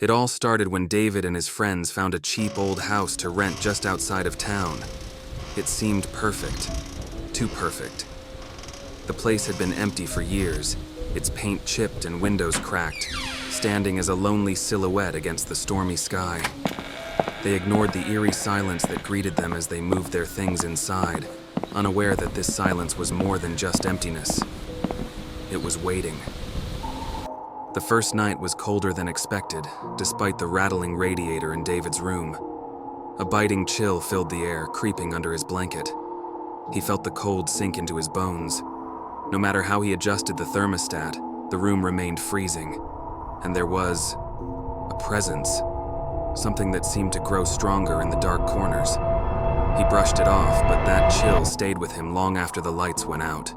It all started when David and his friends found a cheap old house to rent just outside of town. It seemed perfect. Too perfect. The place had been empty for years, its paint chipped and windows cracked, standing as a lonely silhouette against the stormy sky. They ignored the eerie silence that greeted them as they moved their things inside, unaware that this silence was more than just emptiness. It was waiting. The first night was colder than expected, despite the rattling radiator in David's room. A biting chill filled the air, creeping under his blanket. He felt the cold sink into his bones. No matter how he adjusted the thermostat, the room remained freezing. And there was a presence, something that seemed to grow stronger in the dark corners. He brushed it off, but that chill stayed with him long after the lights went out.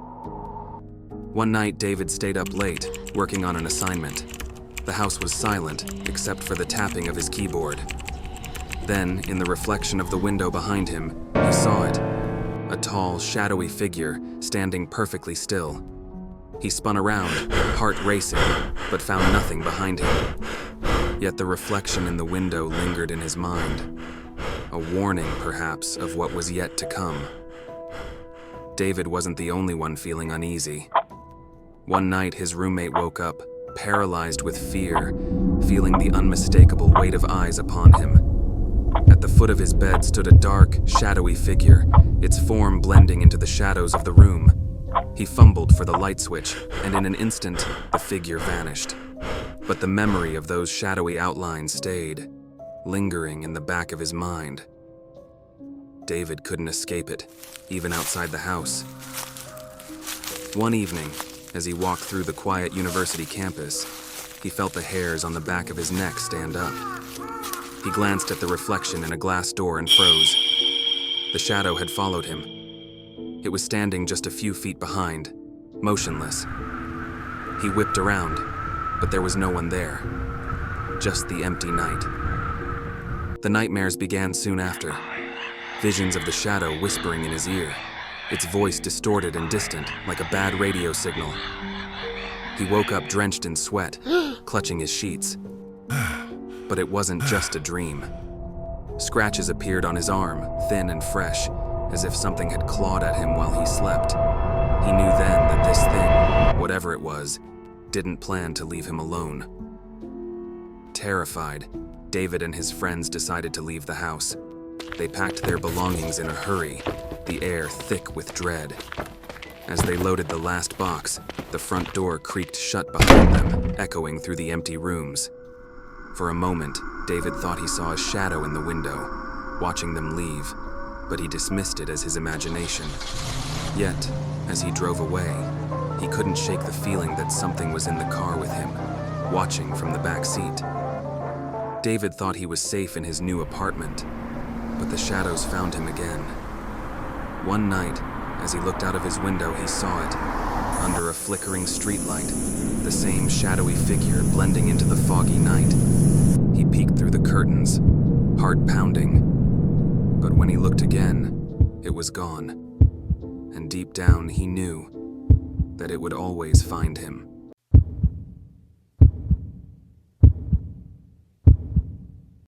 One night, David stayed up late, working on an assignment. The house was silent, except for the tapping of his keyboard. Then, in the reflection of the window behind him, he saw it. A tall, shadowy figure, standing perfectly still. He spun around, heart racing, but found nothing behind him. Yet the reflection in the window lingered in his mind. A warning, perhaps, of what was yet to come. David wasn't the only one feeling uneasy. One night, his roommate woke up, paralyzed with fear, feeling the unmistakable weight of eyes upon him. At the foot of his bed stood a dark, shadowy figure, its form blending into the shadows of the room. He fumbled for the light switch, and in an instant, the figure vanished. But the memory of those shadowy outlines stayed, lingering in the back of his mind. David couldn't escape it, even outside the house. One evening, as he walked through the quiet university campus, he felt the hairs on the back of his neck stand up. He glanced at the reflection in a glass door and froze. The shadow had followed him. It was standing just a few feet behind, motionless. He whipped around, but there was no one there. Just the empty night. The nightmares began soon after. Visions of the shadow whispering in his ear, its voice distorted and distant like a bad radio signal. He woke up drenched in sweat, clutching his sheets. But it wasn't just a dream. Scratches appeared on his arm, thin and fresh, as if something had clawed at him while he slept. He knew then that this thing, whatever it was, didn't plan to leave him alone. Terrified, David and his friends decided to leave the house. They packed their belongings in a hurry, the air thick with dread. As they loaded the last box, the front door creaked shut behind them, echoing through the empty rooms. For a moment, David thought he saw a shadow in the window, watching them leave, but he dismissed it as his imagination. Yet, as he drove away, he couldn't shake the feeling that something was in the car with him, watching from the back seat. David thought he was safe in his new apartment, but the shadows found him again. One night, as he looked out of his window, he saw it, under a flickering streetlight, the same shadowy figure blending into the foggy night. He peeked through the curtains, heart pounding. But when he looked again, it was gone. And deep down, he knew that it would always find him.